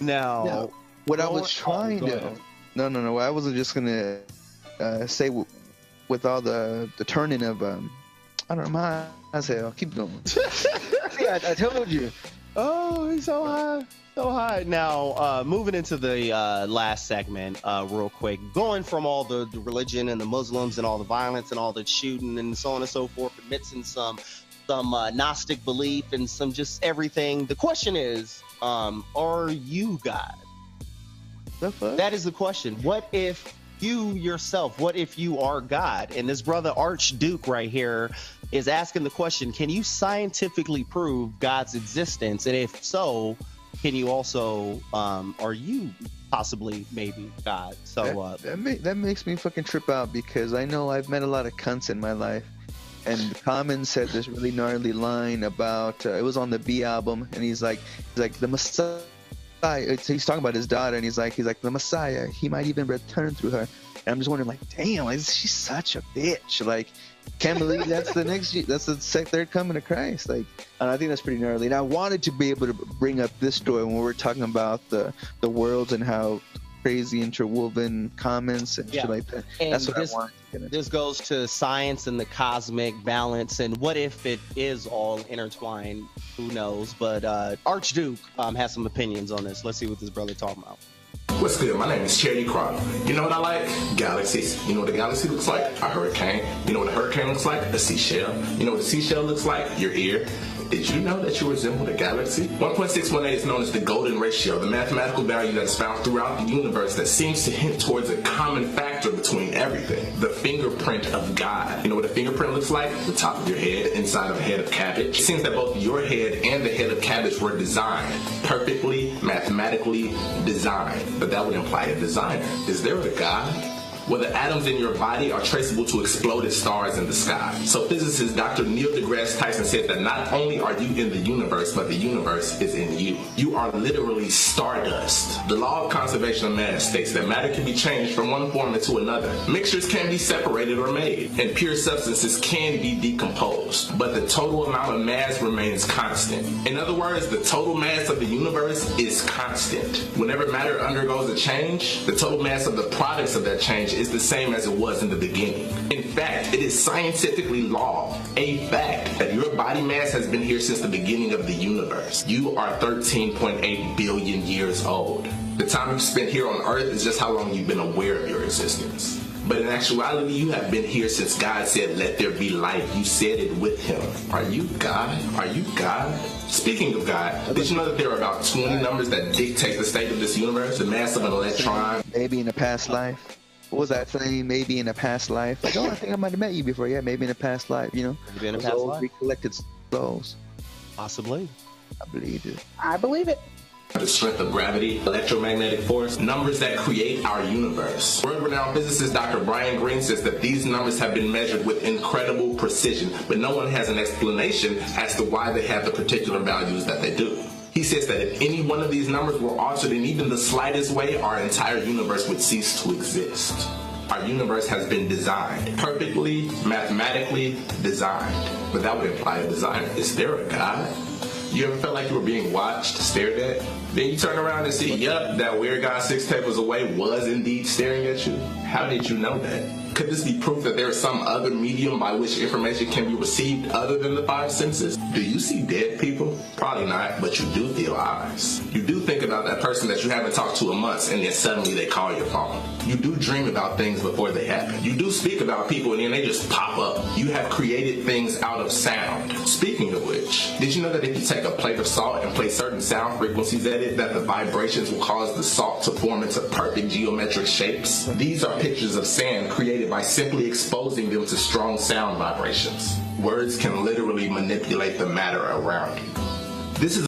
Now, what I was trying to, no, I wasn't just gonna say with all the turning of I don't know, my eyes hell. Keep going. See, I told you. Oh, he's so high. So high. Now, moving into the last segment, real quick, going from all the religion and the Muslims and all the violence and all the shooting and so on and so forth, mixing some Gnostic belief and some just everything. The question is, are you God? The fuck? That is the question. What if you yourself, what if you are God? And this brother Archduke right here is asking the question, can you scientifically prove God's existence? And if so, can you also, are you possibly maybe God? So that makes me fucking trip out, because I know I've met a lot of cunts in my life. And Common said this really gnarly line about, it was on the B album, and he's like the Messiah. He's talking about his daughter, and he's like the Messiah. He might even return through her. And I'm just wondering, like, damn, like, she's such a bitch. Like, can't believe that's the third coming of Christ. Like, I think that's pretty gnarly. And I wanted to be able to bring up this story when we're talking about the worlds and how crazy interwoven comments and shit like that. And that's what I wanted to get into. This goes to science and the cosmic balance, and what if it is all intertwined? Who knows? But Archduke has some opinions on this. Let's see what this brother talking about. What's good? My name is Cherry Crop. You know what I like? Galaxies. You know what a galaxy looks like? A hurricane. You know what a hurricane looks like? A seashell. You know what a seashell looks like? Your ear. Did you know that you resemble a galaxy? 1.618 is known as the golden ratio, the mathematical value that is found throughout the universe that seems to hint towards a common factor between everything. The fingerprint of God. You know what a fingerprint looks like? The top of your head, inside of a head of cabbage. It seems that both your head and the head of cabbage were designed, perfectly, mathematically designed. But that would imply a designer. Is there a God? Well, the atoms in your body are traceable to exploded stars in the sky. So physicist Dr. Neil deGrasse Tyson said that not only are you in the universe, but the universe is in you. You are literally stardust. The law of conservation of mass states that matter can be changed from one form into another. Mixtures can be separated or made, and pure substances can be decomposed. But the total amount of mass remains constant. In other words, the total mass of the universe is constant. Whenever matter undergoes a change, the total mass of the products of that change is the same as it was in the beginning. In fact, it is scientifically law, a fact, that your body mass has been here since the beginning of the universe. You are 13.8 billion years old. The time you've spent here on Earth is just how long you've been aware of your existence. But in actuality, you have been here since God said, "Let there be light." You said it with him. Are you God? Are you God? Speaking of God, did you know that there are about 20 numbers that dictate the state of this universe? The mass of an electron. Maybe in a past life. What was that saying? Maybe in a past life. Like, oh, I think I might have met you before. Yeah, maybe in a past life, you know? Maybe in a past life. Recollected souls. Possibly. I believe it. I believe it. The strength of gravity, electromagnetic force, numbers that create our universe. World-renowned physicist Dr. Brian Greene says that these numbers have been measured with incredible precision, but no one has an explanation as to why they have the particular values that they do. He says that if any one of these numbers were altered in even the slightest way, our entire universe would cease to exist. Our universe has been designed, perfectly, mathematically designed. But that would imply a designer. Is there a God? You ever felt like you were being watched, stared at? Then you turn around and see, yup, that weird guy 6 tables away was indeed staring at you. How did you know that? Could this be proof that there is some other medium by which information can be received other than the 5 senses? Do you see dead people? Probably not, but you do feel eyes. You do think about that person that you haven't talked to in months, and then suddenly they call your phone. You do dream about things before they happen. You do speak about people, and then they just pop up. You have created things out of sound. Speaking of which, did you know that if you take a plate of salt and place certain sound frequencies at it, that the vibrations will cause the salt to form into perfect geometric shapes? These are pictures of sand created by simply exposing them to strong sound vibrations. Words can literally manipulate the matter around you. This is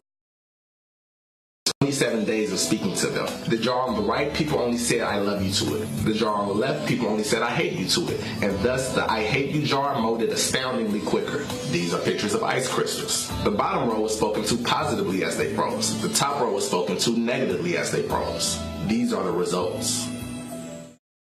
27 days of speaking to them. The jar on the right, people only said "I love you" to it. The jar on the left, people only said "I hate you" to it. And thus, the "I hate you" jar molded astoundingly quicker. These are pictures of ice crystals. The bottom row was spoken to positively as they froze. The top row was spoken to negatively as they froze. These are the results.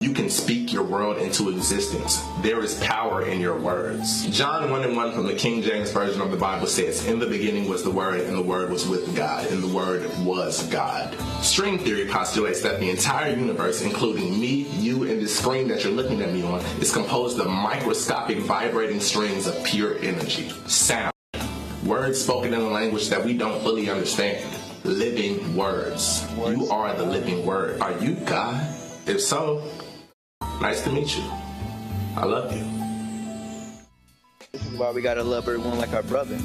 You can speak your world into existence. There is power in your words. John 1:1 from the King James Version of the Bible says, "In the beginning was the Word, and the Word was with God, and the Word was God." String theory postulates that the entire universe, including me, you, and this screen that you're looking at me on, is composed of microscopic vibrating strings of pure energy. Sound. Words spoken in a language that we don't fully understand. Living words. You are the living word. Are you God? If so, nice to meet you. I love you. This is why we gotta love everyone like our brother.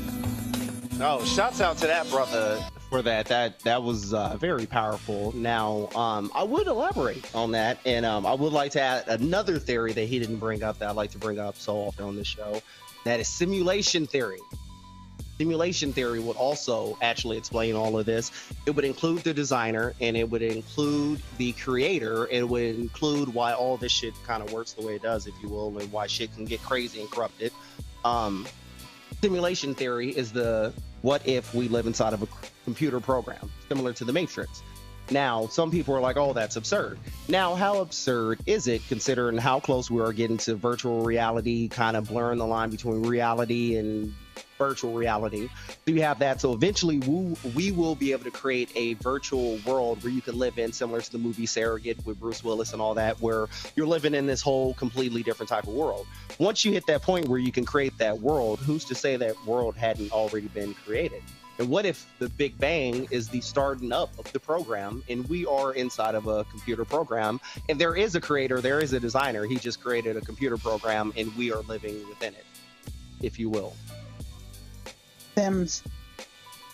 Oh, shouts out to that brother for that. That was very powerful. Now, I would elaborate on that, and I would like to add another theory that he didn't bring up that I like to bring up so often on this show. That is simulation theory. Simulation theory would also actually explain all of this. It would include the designer, and it would include the creator. It would include why all this shit kind of works the way it does, if you will, and why shit can get crazy and corrupted. Simulation theory is the what if we live inside of a computer program, similar to the Matrix. Now, some people are like, oh, that's absurd. Now, how absurd is it considering how close we are getting to virtual reality, kind of blurring the line between reality and virtual reality? So you have that. So eventually we will be able to create a virtual world where you can live in, similar to the movie Surrogate with Bruce Willis and all that, where you're living in this whole completely different type of world. Once you hit that point where you can create that world, who's to say that world hadn't already been created? And what if the Big Bang is the starting up of the program, and we are inside of a computer program, and there is a creator, there is a designer, he just created a computer program, and we are living within it, if you will. Sims.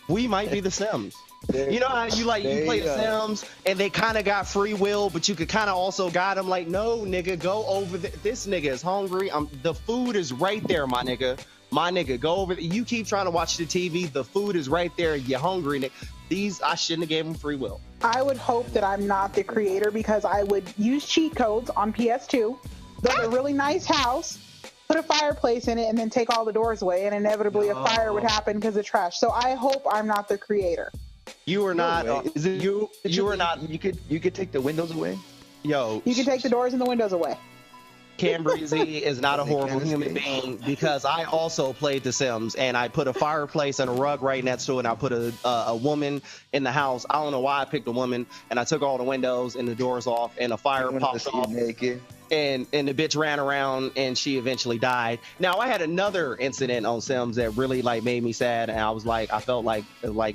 We might be the Sims. You know how you play the Sims and they kind of got free will, but you could kind of also guide them like, no, nigga, go over this nigga is hungry. The food is right there, my nigga. My nigga, go over you keep trying to watch the TV. The food is right there. You're hungry. I shouldn't have gave them free will. I would hope that I'm not the creator, because I would use cheat codes on PS2, build a really nice house, put a fireplace in it, and then take all the doors away, and inevitably a fire would happen because of trash. So I hope I'm not the creator. You are not. Is it you are not. You could take the windows away. Yo, you can take the doors and the windows away. Cambreezy is not a horrible human being, because I also played The Sims, and I put a fireplace and a rug right next to it, and I put a woman in the house. I don't know why I picked a woman, and I took all the windows and the doors off, and a fire popped off. Naked. And the bitch ran around, and she eventually died. Now, I had another incident on Sims that really made me sad, and I was like, I felt like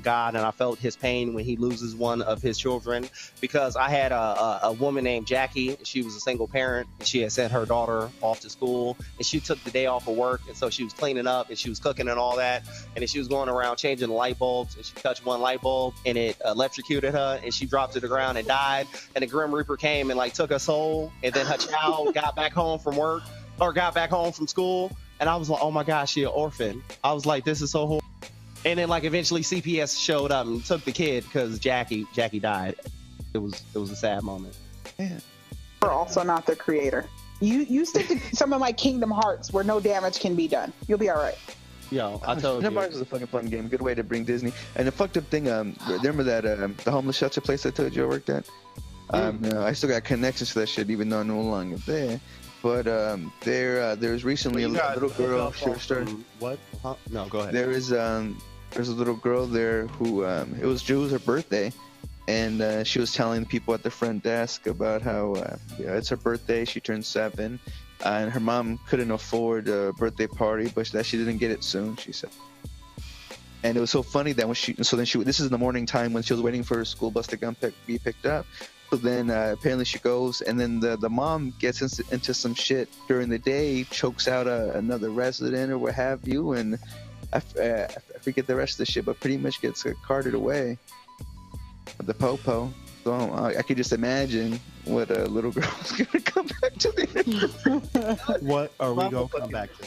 God, and I felt his pain when he loses one of his children, because I had a woman named Jackie. She was a single parent, and she had sent her daughter off to school, and she took the day off of work, and so she was cleaning up, and she was cooking and all that, and then she was going around changing the light bulbs, and she touched one light bulb, and it electrocuted her, and she dropped to the ground and died, and the Grim Reaper came and took her soul, and then her child got back home from work, or got back home from school, and I was like, oh my gosh, she an orphan. I was like, this is so horrible. And then eventually CPS showed up and took the kid because Jackie died. It was a sad moment. Yeah. We're also not the creator. You stick to some of my Kingdom Hearts where no damage can be done. You'll be all right. Yo, I told you. Kingdom Hearts is a fucking fun game. Good way to bring Disney. And the fucked up thing, remember that the homeless shelter place I told you I worked at? I still got connections to that shit, even though I'm no longer there. But there's recently a little girl. What? Huh? No, go ahead. There's a little girl there who it was her birthday, and she was telling people at the front desk about how it's her birthday. She turned 7, and her mom couldn't afford a birthday party, but that she didn't get it soon. She said. And it was so funny that this is in the morning time when she was waiting for her school bus to be picked up. So then apparently she goes, and then the mom gets into some shit during the day, chokes out another resident or what have you, and I forget the rest of the shit, but pretty much gets carted away. The popo. So I could just imagine what a little girl is gonna come back to. What are we gonna come back to?